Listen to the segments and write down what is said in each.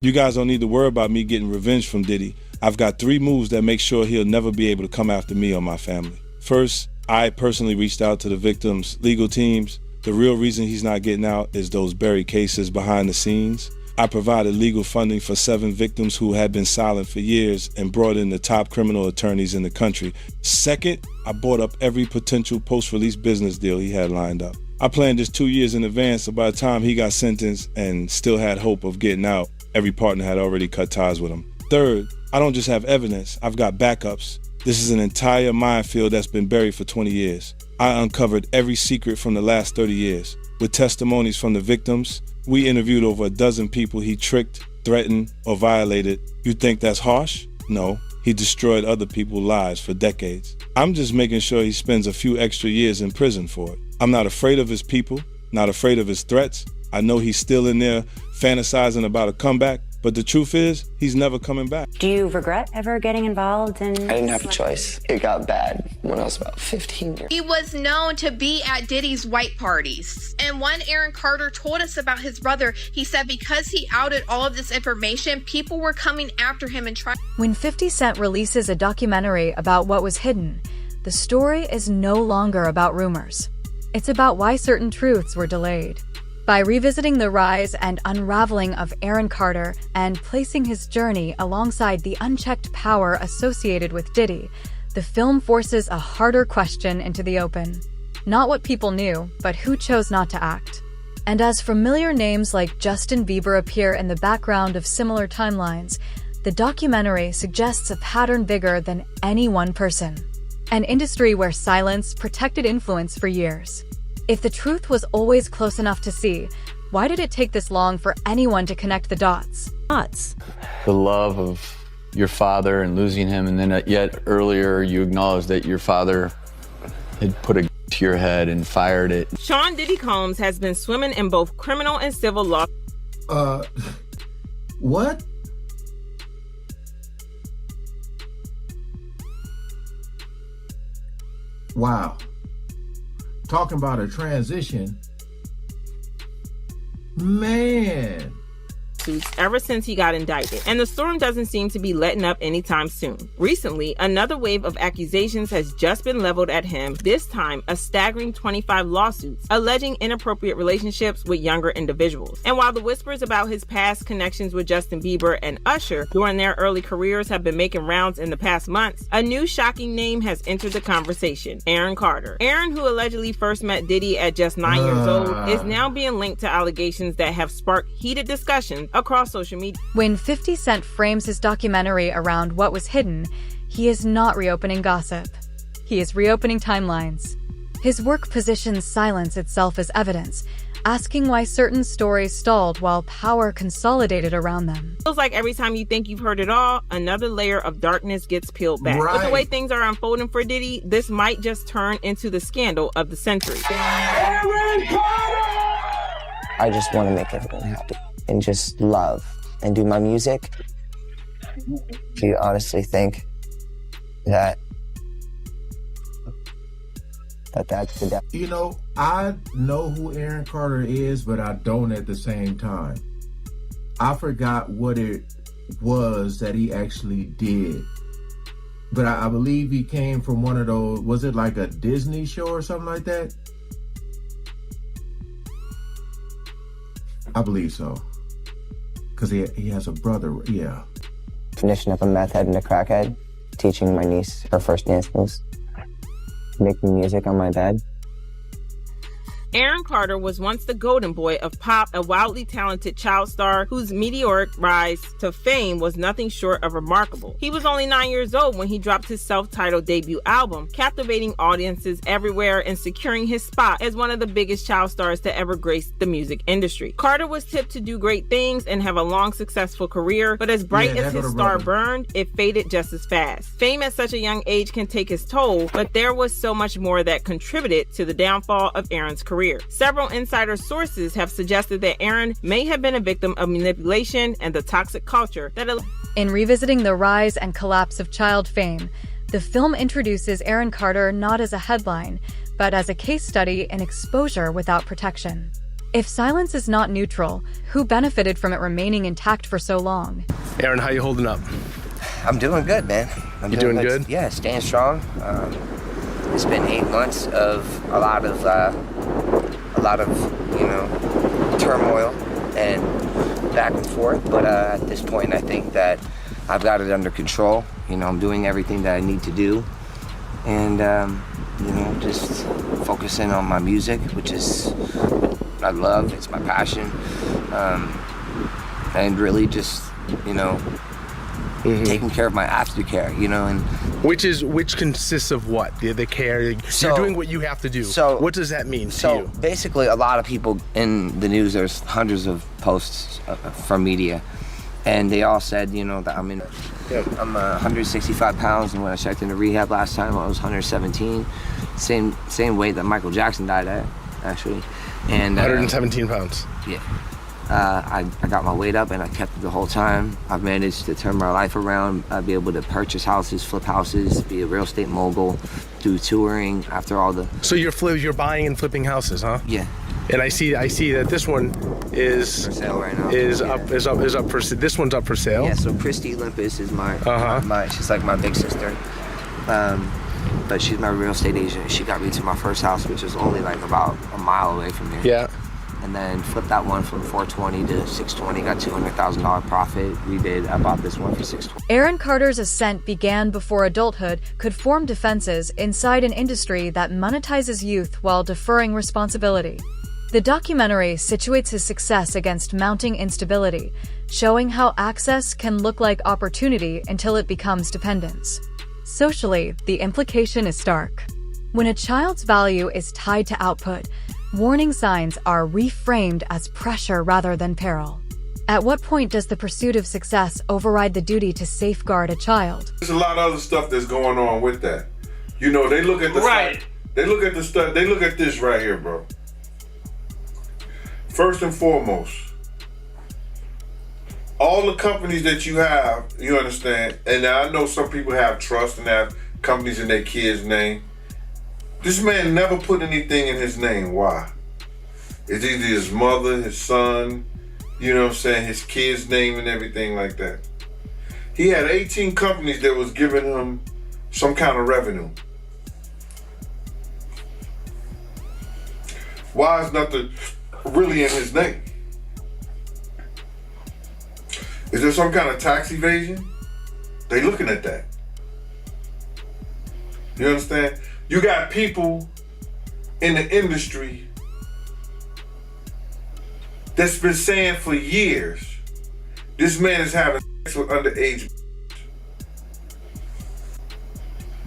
You guys don't need to worry about me getting revenge from Diddy. I've got 3 moves that make sure he'll never be able to come after me or my family. First, I personally reached out to the victims' legal teams. The real reason he's not getting out is those buried cases behind the scenes. I provided legal funding for 7 victims who had been silent for years and brought in the top criminal attorneys in the country. Second, I bought up every potential post-release business deal he had lined up. I planned this 2 years in advance, so by the time he got sentenced and still had hope of getting out, every partner had already cut ties with him. Third, I don't just have evidence, I've got backups. This is an entire minefield that's been buried for 20 years. I uncovered every secret from the last 30 years. With testimonies from the victims, we interviewed over a dozen people he tricked, threatened, or violated. You think that's harsh? No, he destroyed other people's lives for decades. I'm just making sure he spends a few extra years in prison for it. I'm not afraid of his people, not afraid of his threats. I know he's still in there fantasizing about a comeback, but the truth is, he's never coming back. Do you regret ever getting involved in... I didn't have a choice. It got bad when I was about 15 years. He was known to be at Diddy's white parties. And one Aaron Carter told us about his brother. He said because he outed all of this information, people were coming after him and trying... When 50 Cent releases a documentary about what was hidden, the story is no longer about rumors. It's about why certain truths were delayed. By revisiting the rise and unraveling of Aaron Carter and placing his journey alongside the unchecked power associated with Diddy, the film forces a harder question into the open. Not what people knew, but who chose not to act. And as familiar names like Justin Bieber appear in the background of similar timelines, the documentary suggests a pattern bigger than any one person. An industry where silence protected influence for years. If the truth was always close enough to see, why did it take this long for anyone to connect the dots? The love of your father and losing him, and then yet earlier you acknowledged that your father had put a to your head and fired it. Sean Diddy Combs has been swimming in both criminal and civil law. What? Wow. Talking about a transition. Man. Ever since he got indicted, and the storm doesn't seem to be letting up anytime soon. Recently, another wave of accusations has just been leveled at him, this time a staggering 25 lawsuits alleging inappropriate relationships with younger individuals. And while the whispers about his past connections with Justin Bieber and Usher during their early careers have been making rounds in the past months, a new shocking name has entered the conversation: Aaron Carter. Aaron, who allegedly first met Diddy at just 9 years old, is now being linked to allegations that have sparked heated discussions across social media. When 50 Cent frames his documentary around what was hidden, he is not reopening gossip. He is reopening timelines. His work positions silence itself as evidence, asking why certain stories stalled while power consolidated around them. Feels like every time you think you've heard it all, another layer of darkness gets peeled back. Right. With the way things are unfolding for Diddy, this might just turn into the scandal of the century. I just want to make everyone happy and just love and do my music. Do you honestly think that that's the death? You know, I know who Aaron Carter is, but I don't at the same time. I forgot what it was that he actually did. But I believe he came from one of those, was it like a Disney show or something like that? I believe so. Because he has a brother, yeah. Definition of a meth head and a crackhead. Teaching my niece her first dance moves. Making music on my bed. Aaron Carter was once the golden boy of pop, a wildly talented child star whose meteoric rise to fame was nothing short of remarkable. He was only 9 years old when he dropped his self-titled debut album, captivating audiences everywhere and securing his spot as one of the biggest child stars to ever grace the music industry. Carter was tipped to do great things and have a long, successful career, but as bright as his star burned, it faded just as fast. Fame at such a young age can take its toll, but there was so much more that contributed to the downfall of Aaron's career. Several insider sources have suggested that Aaron may have been a victim of manipulation and the toxic culture that... In revisiting the rise and collapse of child fame, the film introduces Aaron Carter not as a headline, but as a case study in exposure without protection. If silence is not neutral, who benefited from it remaining intact for so long? Aaron, how you holding up? I'm doing good, man. You doing good? Yeah, staying strong. It's been 8 months of a lot of turmoil and back and forth. But at this point, I think that I've got it under control. I'm doing everything that I need to do, and just focusing on my music, which is what I love. It's my passion, and really just taking care of my aftercare, and which consists of what? The care. You're doing what you have to do. So what does that mean to you? Basically, a lot of people in the news, there's hundreds of posts from media, and they all said, that I'm 165 pounds, and when I checked into rehab last time, I was 117. Same weight that Michael Jackson died at, actually. And 117 pounds. Yeah. I got my weight up and I kept it the whole time. I've managed to turn my life around, be able to purchase houses, flip houses, be a real estate mogul, do touring after all the... So you're buying and flipping houses, huh? Yeah. And I see that this one is for sale right now. Is up for sale. This one's up for sale. Yeah, so Christy Olympus is my she's like my big sister. But she's my real estate agent. She got me to my first house, which is only like about a mile away from here. Yeah. And then flipped that one from 420 to 620, got $200,000 profit. I bought this one for 620. Aaron Carter's ascent began before adulthood could form defenses inside an industry that monetizes youth while deferring responsibility. The documentary situates his success against mounting instability, showing how access can look like opportunity until it becomes dependence. Socially, the implication is stark. When a child's value is tied to output, warning signs are reframed as pressure rather than peril. At what point does the pursuit of success override the duty to safeguard a child? There's a lot of other stuff that's going on with that. They look at the right. They look at the stuff. They look at this right here, bro. First and foremost, all the companies that you have, you understand, and I know some people have trust and have companies in their kids' name. This man never put anything in his name. Why? It's either his mother, his son, his kid's name and everything like that. He had 18 companies that was giving him some kind of revenue. Why is nothing really in his name? Is there some kind of tax evasion? They looking at that. You understand? You got people in the industry that's been saying for years, this man is having sex with underage.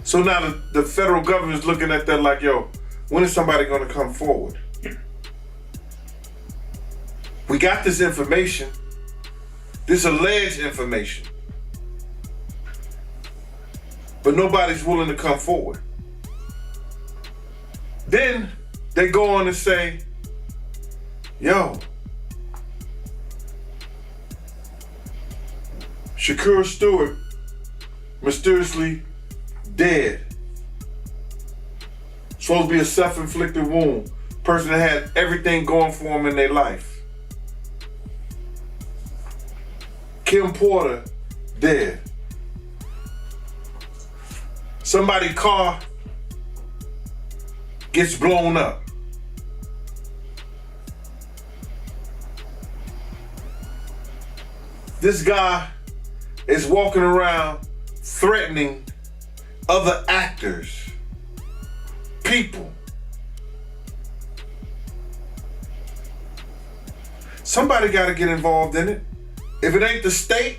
So now the federal government is looking at that like, yo, when is somebody gonna come forward? We got this information, this alleged information, but nobody's willing to come forward. Then they go on and say, yo, Shakur Stewart mysteriously dead. Supposed to be a self-inflicted wound. Person that had everything going for him in their life. Kim Porter dead. Somebody's car gets blown up. This guy is walking around threatening other actors, people. Somebody got to get involved in it. If it ain't the state,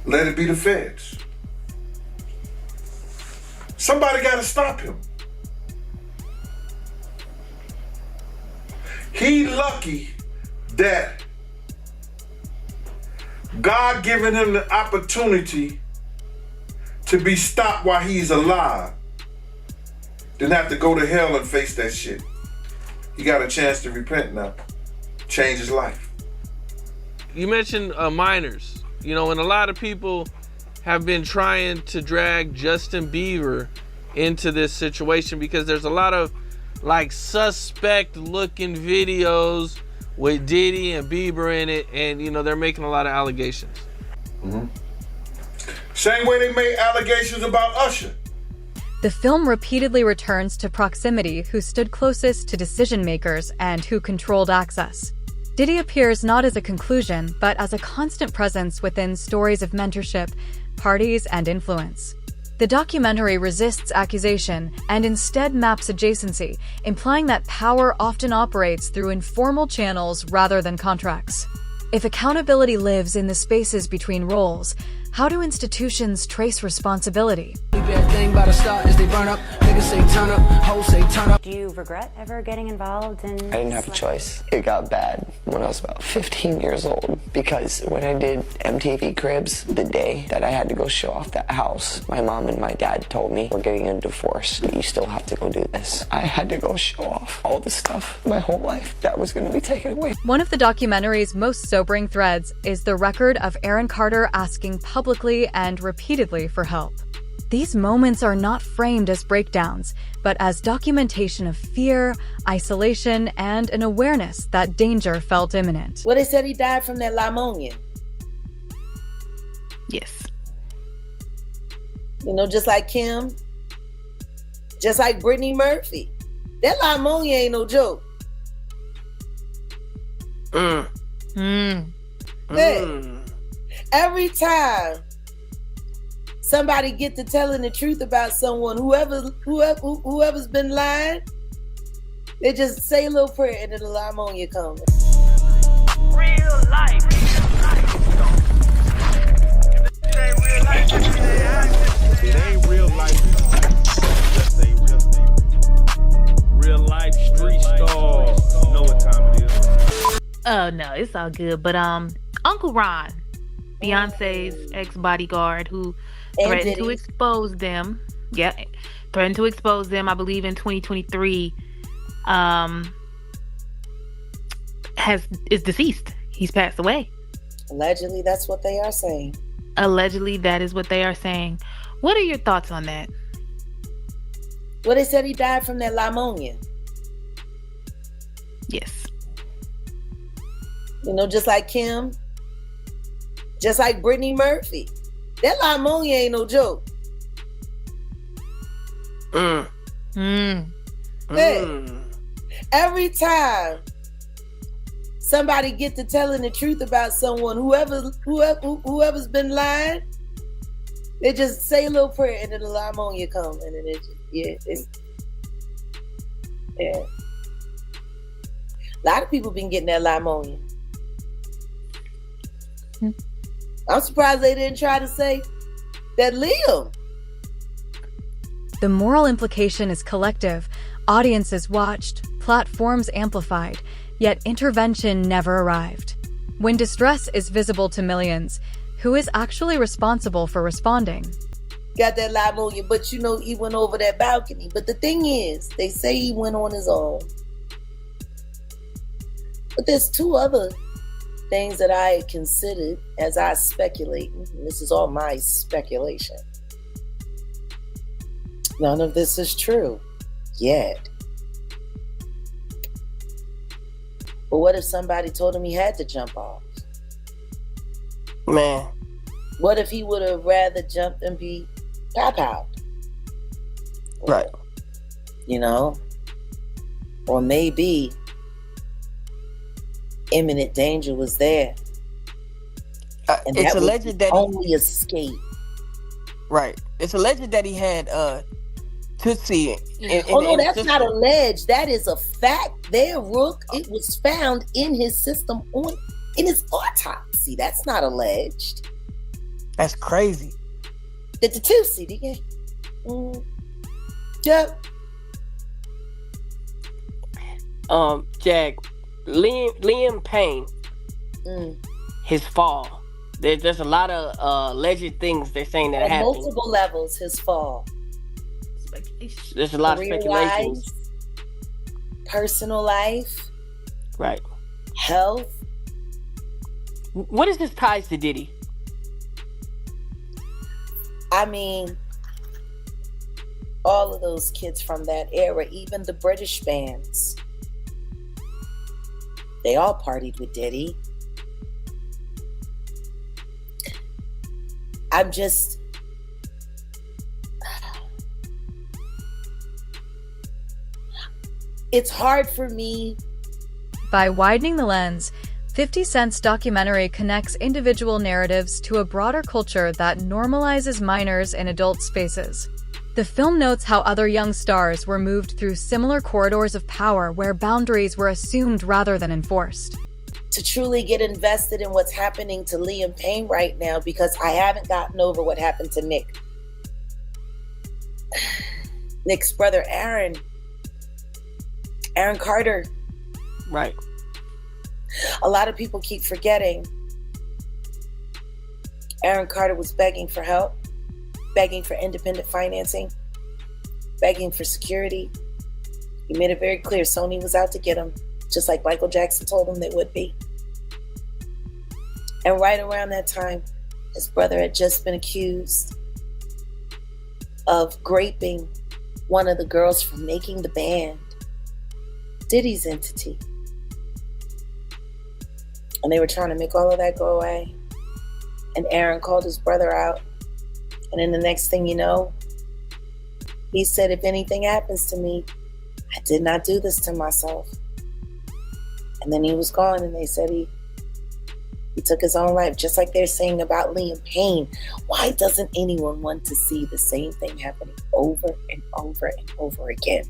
let it be the feds. Somebody got to stop him. He lucky that God given him the opportunity to be stopped while he's alive, then have to go to hell and face that shit. He got a chance to repent now, change his life. You mentioned minors, and a lot of people have been trying to drag Justin Bieber into this situation because there's a lot of like suspect looking videos with Diddy and Bieber in it, and you know they're making a lot of allegations. Same way they made allegations about Usher. The film repeatedly returns to proximity, who stood closest to decision makers and who controlled access. Diddy appears not as a conclusion, but as a constant presence within stories of mentorship, parties, and influence. The documentary resists accusation and instead maps adjacency, implying that power often operates through informal channels rather than contracts. If accountability lives in the spaces between roles, how do institutions trace responsibility? Do you regret ever getting involved in... I didn't have a choice. It got bad when I was about 15 years old because when I did MTV Cribs, the day that I had to go show off that house, my mom and my dad told me, we're getting a divorce, but you still have to go do this. I had to go show off all the stuff my whole life that was going to be taken away. One of the documentary's most sobering threads is the record of Aaron Carter asking publicly and repeatedly for help. These moments are not framed as breakdowns, but as documentation of fear, isolation, and an awareness that danger felt imminent. Well, they said he died from that pneumonia. Yes. You know, just like Kim, just like Brittany Murphy. That pneumonia ain't no joke. Hey, every time somebody get to telling the truth about someone, whoever's been lying, they just say a little prayer and then the pneumonia comes. Real life. It ain't real life. Just ain't real life street stars. Know what time it is. Oh no, it's all good. But Uncle Ron, Beyonce's ex-bodyguard, who threatened to expose them. Yeah, threatened to expose them, I believe, in 2023. Is deceased. He's passed away. Allegedly, that's what they are saying. Allegedly, that is what they are saying. What are your thoughts on that? Well, they said he died from that pneumonia. Yes. You know, just like Kim, just like Brittany Murphy. That pneumonia ain't no joke. Hey, every time somebody get to telling the truth about someone, whoever's been lying, they just say a little prayer and then the pneumonia comes and then yeah. A lot of people been getting that pneumonia. I'm surprised they didn't try to say that Liam. The moral implication is collective. Audiences watched, platforms amplified, yet intervention never arrived. When distress is visible to millions, who is actually responsible for responding? Got that pneumonia, but you know he went over that balcony. But the thing is, they say he went on his own. But there's two other things that I considered as I speculate. And this is all my speculation. None of this is true yet. But what if somebody told him he had to jump off? Man. What if he would have rather jumped and be out? Right. You know? Or maybe imminent danger was there. And it's that alleged was that only escape. Right. It's alleged that he had Tootsie. No, that's not alleged. That is a fact. There, Rook. It was found in his system in his autopsy. That's not alleged. That's crazy. The Tootsie, Yep. Jack, Liam Payne, his fall. There's a lot of alleged things they're saying that happened. Multiple levels, his fall. There's a lot of speculations. Personal life. Right. Health. What is his ties to Diddy? I mean, All of those kids from that era, even the British bands, they all partied with Diddy. It's hard for me. By widening the lens, 50 Cent's documentary connects individual narratives to a broader culture that normalizes minors in adult spaces. The film notes how other young stars were moved through similar corridors of power where boundaries were assumed rather than enforced. To truly get invested in what's happening to Liam Payne right now, because I haven't gotten over what happened to Nick. Nick's brother, Aaron Carter. Right. A lot of people keep forgetting Aaron Carter was begging for help, begging for independent financing, begging for security. He made it very clear Sony was out to get him, just like Michael Jackson told him they would be. And right around that time, his brother had just been accused of graping one of the girls from making the band, Diddy's entity. And they were trying to make all of that go away. And Aaron called his brother out. And then the next thing you know, he said, if anything happens to me, I did not do this to myself. And then he was gone, and they said he took his own life, just like they're saying about Liam Payne. Why doesn't anyone want to see the same thing happening over and over and over again?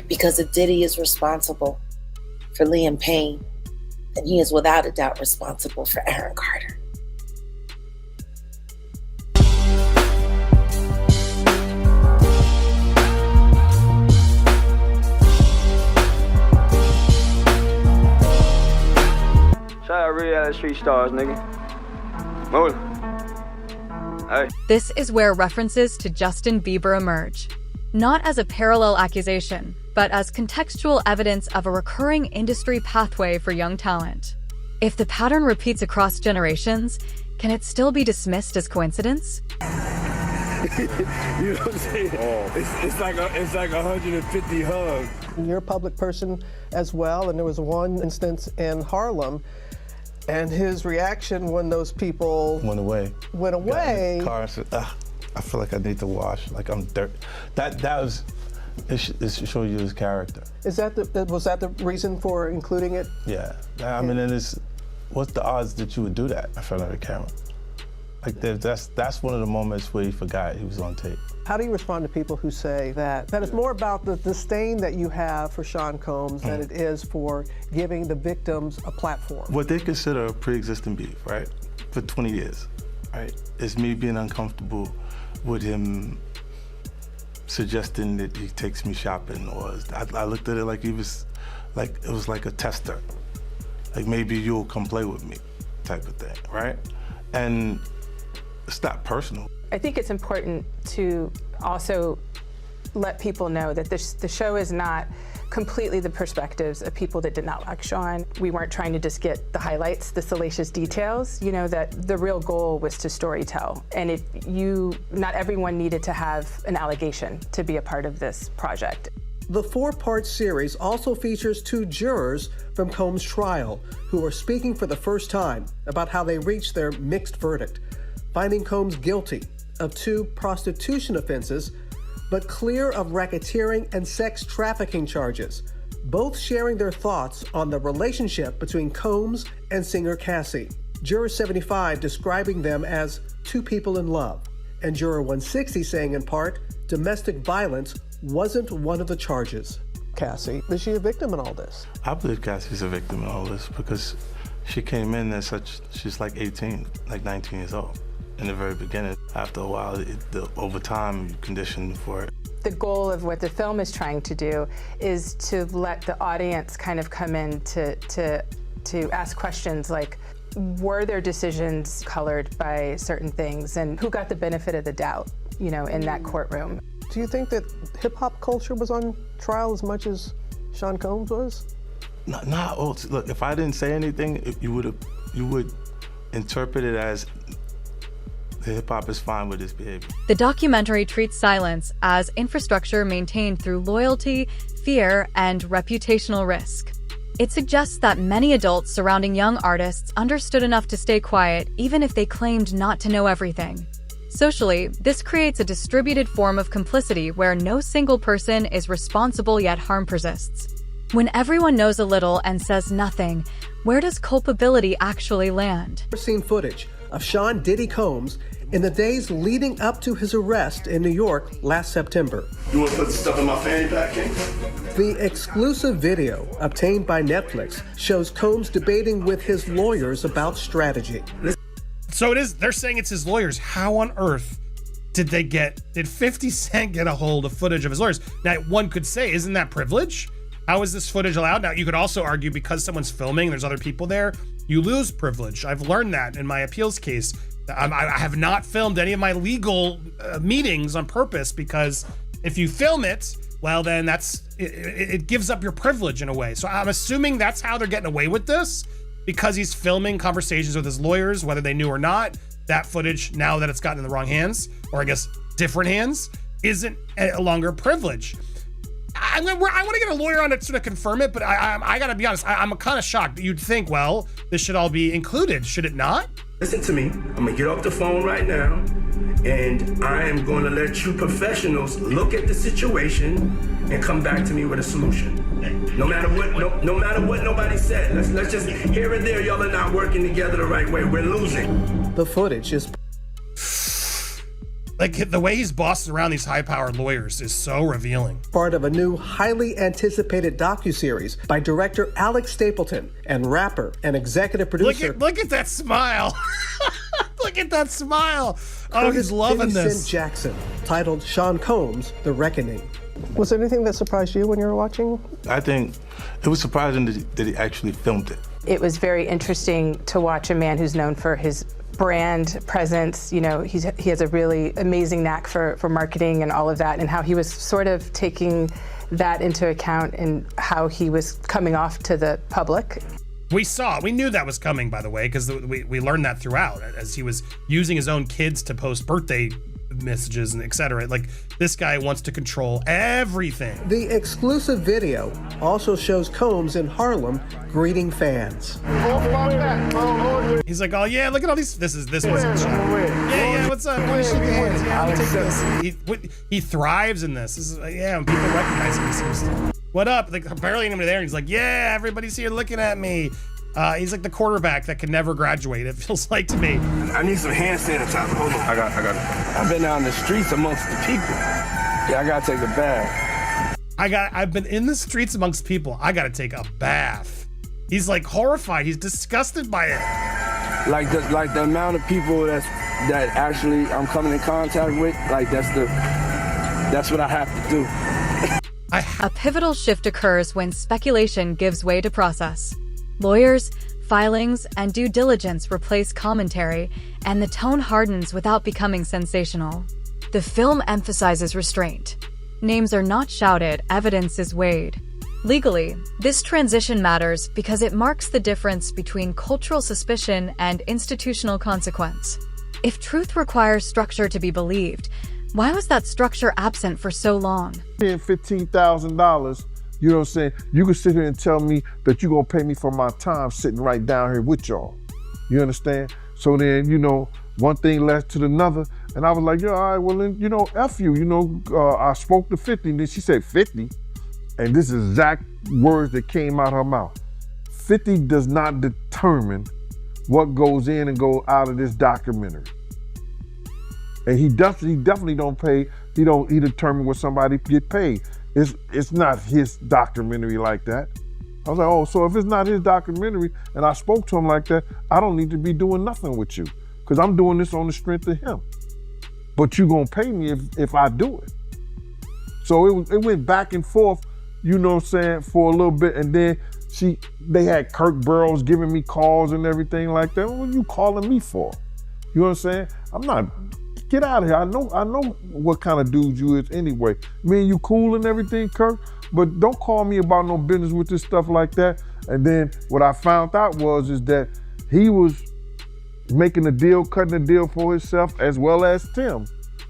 Because if Diddy is responsible for Liam Payne, then he is without a doubt responsible for Aaron Carter. Shout out really out of street stars, nigga. Move. Hey. This is where references to Justin Bieber emerge. Not as a parallel accusation, but as contextual evidence of a recurring industry pathway for young talent. If the pattern repeats across generations, can it still be dismissed as coincidence? You know what I'm saying? Oh. It's like 150 hugs. You're a public person as well, and there was one instance in Harlem, and his reaction when those people went away. Got in the car and said, I feel like I need to wash, like I'm dirt. That was, it show you his character. Was that the reason for including it? Yeah, I mean, what's the odds that you would do that in front of the camera? Like that's one of the moments where he forgot he was on tape. How do you respond to people who say that it's more about the disdain that you have for Sean Combs than it is for giving the victims a platform? What they consider a pre-existing beef, right, for 20 years, right, is me being uncomfortable with him suggesting that he takes me shopping, or I looked at it like it was like a tester, like maybe you'll come play with me, type of thing, right? And it's not personal. I think it's important to also let people know that the show is not completely the perspectives of people that did not like Sean. We weren't trying to just get the highlights, the salacious details, you know, that the real goal was to storytell. And not everyone needed to have an allegation to be a part of this project. The 4-part series also features 2 jurors from Combs' trial who are speaking for the first time about how they reached their mixed verdict, finding Combs guilty of 2 prostitution offenses, but clear of racketeering and sex trafficking charges, both sharing their thoughts on the relationship between Combs and singer Cassie. Juror 75 describing them as 2 people in love, and Juror 160 saying in part, domestic violence wasn't one of the charges. Cassie, is she a victim in all this? I believe Cassie's a victim in all this because she came in she's like 18, like 19 years old. In the very beginning, after a while, over time, you condition for it. The goal of what the film is trying to do is to let the audience kind of come in to ask questions like, were their decisions colored by certain things, and who got the benefit of the doubt, you know, in that courtroom? Do you think that hip-hop culture was on trial as much as Sean Combs was? Look, if I didn't say anything, you would interpret it as the hip hop is fine with this behavior. The documentary treats silence as infrastructure maintained through loyalty, fear, and reputational risk. It suggests that many adults surrounding young artists understood enough to stay quiet even if they claimed not to know everything. Socially, this creates a distributed form of complicity where no single person is responsible yet harm persists. When everyone knows a little and says nothing, where does culpability actually land? We've seen footage of Sean Diddy Combs in the days leading up to his arrest in New York last September. You want to put the stuff in my fanny pack, King? The exclusive video obtained by Netflix shows Combs debating with his lawyers about strategy. So they're saying it's his lawyers. How on earth did 50 Cent get a hold of footage of his lawyers? Now, one could say, isn't that privilege? How is this footage allowed? Now, you could also argue because someone's filming, there's other people there, you lose privilege. I've learned that in my appeals case. I have not filmed any of my legal meetings on purpose because if you film it, well, then it gives up your privilege in a way. So I'm assuming that's how they're getting away with this, because he's filming conversations with his lawyers, whether they knew or not. That footage, now that it's gotten in the wrong hands, or I guess different hands, isn't a longer privilege. I want to get a lawyer on to sort of confirm it, but I gotta be honest, I'm kind of shocked. You'd think, well, this should all be included, should it not? Listen to me. I'm gonna get off the phone right now, and I am going to let you professionals look at the situation and come back to me with a solution. No matter what, no matter what nobody said. Let's just here and there. Y'all are not working together the right way. We're losing. The footage is. Like, the way he's bossing around these high-powered lawyers is so revealing. Part of a new, highly anticipated docuseries by director Alex Stapleton and rapper and executive producer. Look at that smile. Look at that smile. Oh, he's loving this. Jackson, titled Sean Combs, The Reckoning. Was there anything that surprised you when you were watching? I think it was surprising that he actually filmed it. It was very interesting to watch a man who's known for his brand presence. You know, he has a really amazing knack for marketing and all of that, and how he was sort of taking that into account and how he was coming off to the public. We knew that was coming, by the way, because we learned that throughout as he was using his own kids to post birthday messages and etc. Like, this guy wants to control everything. The exclusive video also shows Combs in Harlem greeting fans. He's like, oh yeah, look at all these. This wasn't shot. Yeah, what's up? What is she hands? Yeah, I'll take this. He thrives in this. This is yeah, when people recognize him, he seems to. What up? Like, barely anybody there. He's like, yeah, everybody's here looking at me. He's like the quarterback that can never graduate, it feels like to me. I need some hand sanitizer. Hold on. I got it. I've been out in the streets amongst the people. Yeah, I gotta take a bath. I've been in the streets amongst people. I gotta take a bath. He's like horrified. He's disgusted by it. Like the amount of people that actually I'm coming in contact with, like that's what I have to do. A pivotal shift occurs when speculation gives way to process. Lawyers, filings, and due diligence replace commentary, and the tone hardens without becoming sensational. The film emphasizes restraint. Names are not shouted, evidence is weighed. Legally, this transition matters because it marks the difference between cultural suspicion and institutional consequence. If truth requires structure to be believed, why was that structure absent for so long? Paying $15,000, you know what I'm saying? You can sit here and tell me that you're gonna pay me for my time sitting right down here with y'all. You understand? So then, you know, one thing led to another, and I was like, yeah, all right, well then, you know, F you, I spoke to 50, and then she said 50, and this is exact words that came out her mouth. 50 does not determine what goes in and goes out of this documentary. And he definitely don't pay, he determine what somebody get paid. It's not his documentary like that. I was like, oh, so if it's not his documentary and I spoke to him like that, I don't need to be doing nothing with you because I'm doing this on the strength of him. But you gonna pay me if I do it. So it went back and forth, you know what I'm saying, for a little bit, and then they had Kirk Burrows giving me calls and everything like that. What are you calling me for? You know what I'm saying? I'm not. Get out of here. I know what kind of dude you is anyway. Me and you cool and everything, Kirk, but don't call me about no business with this stuff like that. And then what I found out is that he was making a deal, cutting a deal for himself as well as Tim.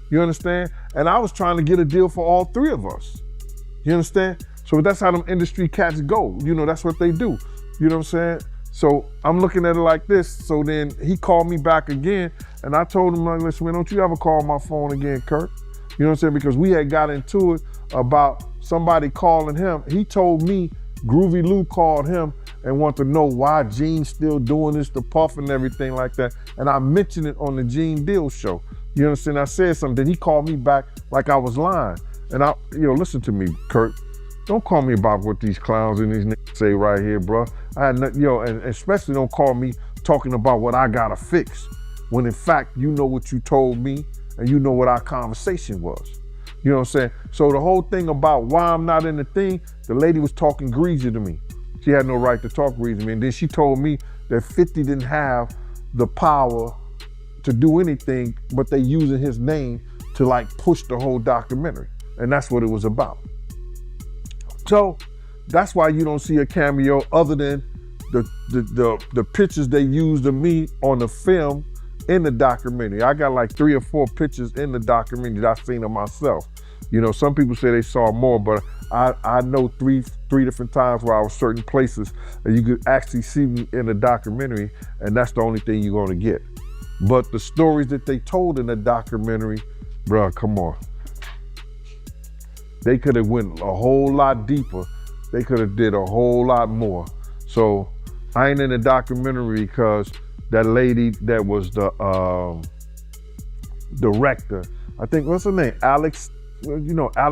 You understand? And I was trying to get a deal for all three of us. You understand? So that's how them industry cats go. You know, that's what they do. You know what I'm saying? So I'm looking at it like this. So then he called me back again, and I told him, like, listen, man, don't you ever call my phone again, Kurt. You know what I'm saying? Because we had got into it about somebody calling him. He told me Groovy Lou called him and wanted to know why Gene's still doing this to Puff and everything like that. And I mentioned it on the Gene Deal show. You understand? I said something. Then he called me back like I was lying. And listen to me, Kurt. Don't call me about what these clowns and these niggas say right here, bro. And especially don't call me talking about what I gotta fix, when in fact, you know what you told me and you know what our conversation was. You know what I'm saying? So the whole thing about why I'm not in the thing, the lady was talking greasy to me. She had no right to talk greasy to me. And then she told me that 50 didn't have the power to do anything, but they using his name to like push the whole documentary. And that's what it was about. So that's why you don't see a cameo other than the pictures they used of me on the film in the documentary. I got like 3 or 4 pictures in the documentary that I've seen of myself. You know, some people say they saw more, but I know three different times where I was certain places that you could actually see me in the documentary, and that's the only thing you're gonna get. But the stories that they told in the documentary, bruh, come on. They could have went a whole lot deeper. They could have did a whole lot more. So I ain't in the documentary because that lady that was the director, I think, what's her name? Alex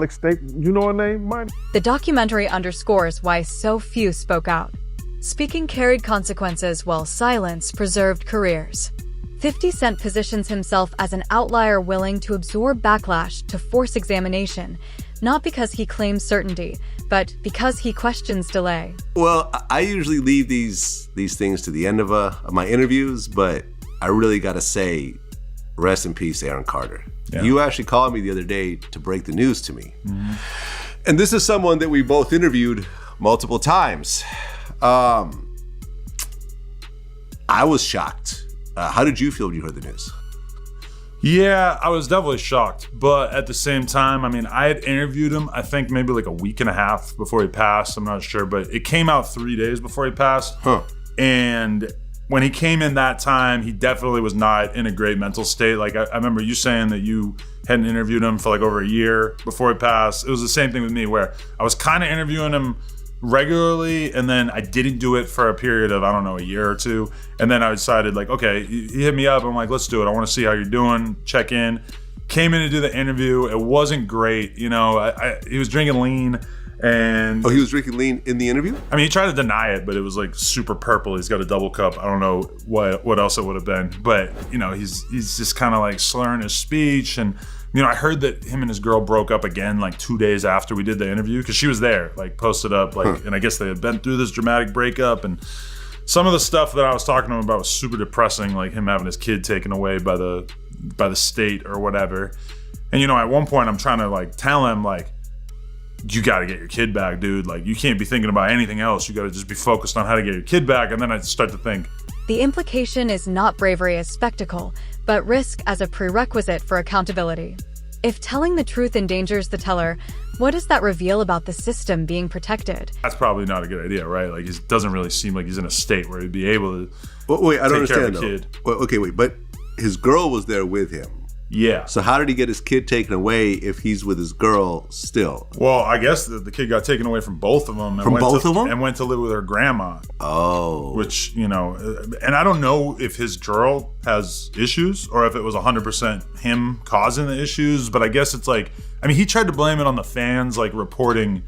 State, you know her name, Mike? The documentary underscores why so few spoke out. Speaking carried consequences while silence preserved careers. 50 Cent positions himself as an outlier willing to absorb backlash to force examination, not because he claims certainty, but because he questions delay. Well, I usually leave these things to the end of my interviews, but I really gotta say, rest in peace, Aaron Carter. Yeah. You actually called me the other day to break the news to me. Mm-hmm. And this is someone that we both interviewed multiple times. I was shocked. How did you feel when you heard the news? Yeah, I was definitely shocked. But at the same time, I mean, I had interviewed him, I think maybe like a week and a half before he passed. I'm not sure, but it came out 3 days before he passed. Huh. And when he came in that time, he definitely was not in a great mental state. Like I remember you saying that you hadn't interviewed him for like over a year before he passed. It was the same thing with me where I was kind of interviewing him regularly, and then I didn't do it for a period of, I don't know, a year or two. And then I decided like, okay, he hit me up. I'm like, let's do it. I want to see how you're doing, check in. Came in to do the interview. It wasn't great. You know, he was drinking lean. And he was drinking lean in the interview? I mean, he tried to deny it, but it was like super purple. He's got a double cup. I don't know what else it would have been. But, you know, he's just kind of like slurring his speech. And, you know, I heard that him and his girl broke up again like 2 days after we did the interview, because she was there, like posted up, like, and I guess they had been through this dramatic breakup. And some of the stuff that I was talking to him about was super depressing, like him having his kid taken away by the state or whatever. And, you know, at one point I'm trying to like tell him like, you got to get your kid back, dude. Like, you can't be thinking about anything else. You got to just be focused on how to get your kid back. And then I start to think. The implication is not bravery as spectacle, but risk as a prerequisite for accountability. If telling the truth endangers the teller, what does that reveal about the system being protected? That's probably not a good idea, right? Like, it doesn't really seem like he's in a state where he'd be able to wait, I don't take care understand, of the kid. Well, okay, wait, but his girl was there with him. Yeah. So how did he get his kid taken away if he's with his girl still? Well, I guess the kid got taken away from both of them. And went to live with her grandma. Oh. Which, you know, and I don't know if his girl has issues or if it was 100% him causing the issues, but I guess it's like, I mean, he tried to blame it on the fans, like reporting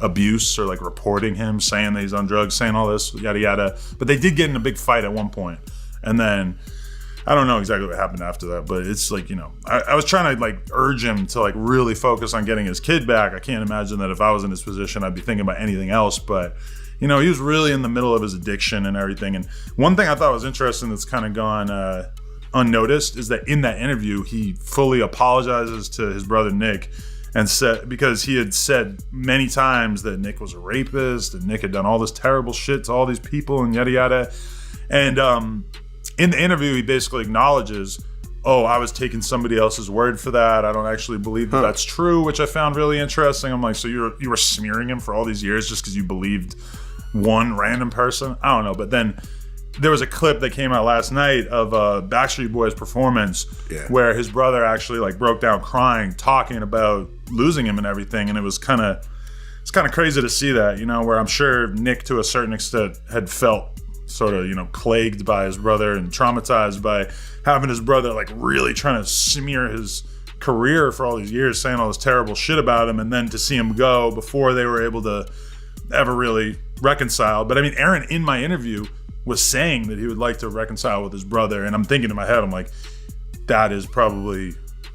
abuse or like reporting him, saying that he's on drugs, saying all this, yada, yada. But they did get in a big fight at one point. And then I don't know exactly what happened after that, but it's like, you know, I was trying to like urge him to like really focus on getting his kid back. I can't imagine that if I was in his position, I'd be thinking about anything else. But, you know, he was really in the middle of his addiction and everything. And one thing I thought was interesting that's kind of gone unnoticed is that in that interview, he fully apologizes to his brother Nick, and said, because he had said many times that Nick was a rapist and Nick had done all this terrible shit to all these people and yada yada. And in the interview, he basically acknowledges, oh, I was taking somebody else's word for that. I don't actually believe that that's true, which I found really interesting. I'm like, so you were smearing him for all these years just because you believed one random person? I don't know. But then there was a clip that came out last night of Backstreet Boys' performance where his brother actually like broke down crying, talking about losing him and everything. And it's kind of crazy to see that, you know, where I'm sure Nick to a certain extent had felt sort of, you know, plagued by his brother and traumatized by having his brother like really trying to smear his career for all these years, saying all this terrible shit about him, and then to see him go before they were able to ever really reconcile. But I mean, Aaron in my interview was saying that he would like to reconcile with his brother, and I'm thinking in my head, I'm like, that is probably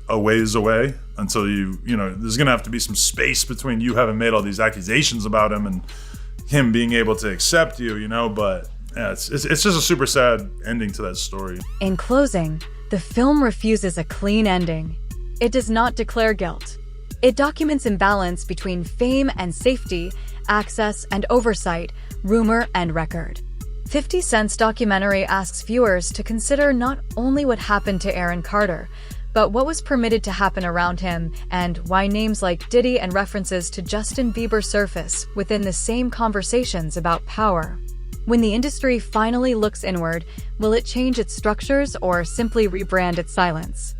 a ways away until you know, there's gonna have to be some space between you having made all these accusations about him and him being able to accept you, you know. But yeah, it's just a super sad ending to that story. In closing, the film refuses a clean ending. It does not declare guilt. It documents imbalance between fame and safety, access and oversight, rumor and record. 50 Cent's documentary asks viewers to consider not only what happened to Aaron Carter, but what was permitted to happen around him, and why names like Diddy and references to Justin Bieber surface within the same conversations about power. When the industry finally looks inward, will it change its structures or simply rebrand its silence?